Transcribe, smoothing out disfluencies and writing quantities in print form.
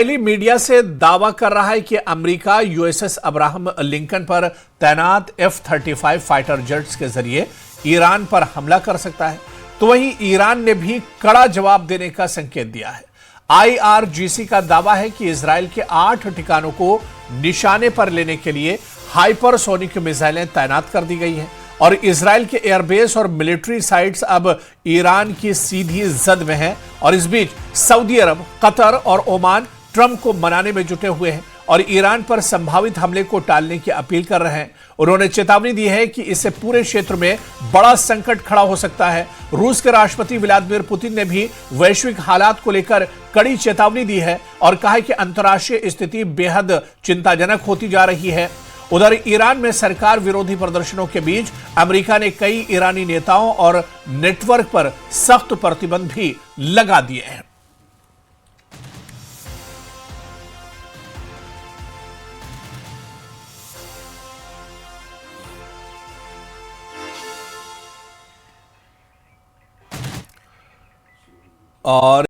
Israeli media से दावा कर रहा है कि अमेरिका यूएसएस अब्राहम लिंकन पर तैनात F-35 फाइटर जेट्स के जरिए ईरान पर हमला कर सकता है, तो वहीं ईरान ने भी कड़ा जवाब देने का संकेत दिया है। IRGC का दावा है कि इजराइल के 8 ठिकानों को निशाने पर लेने के लिए हाइपरसोनिक मिसाइलें तैनात कर दी गई हैं और इजराइल के एयरबेस और मिलिट्री साइट्स अब ईरान की सीधी जद में हैं। और इस बीच सऊदी अरब, कतर और ओमान ट्रंप को मनाने में जुटे हुए हैं और ईरान पर संभावित हमले को टालने की अपील कर रहे हैं। उन्होंने चेतावनी दी है कि इससे पूरे क्षेत्र में बड़ा संकट खड़ा हो सकता है। रूस के राष्ट्रपति व्लादिमीर पुतिन ने भी वैश्विक हालात को लेकर कड़ी चेतावनी दी है और कहा है कि अंतर्राष्ट्रीय स्थिति बेहद चिंताजनक होती जा रही है। उधर ईरान में सरकार विरोधी प्रदर्शनों के बीच अमेरिका ने कई ईरानी नेताओं और नेटवर्क पर सख्त प्रतिबंध भी लगा दिए हैं। और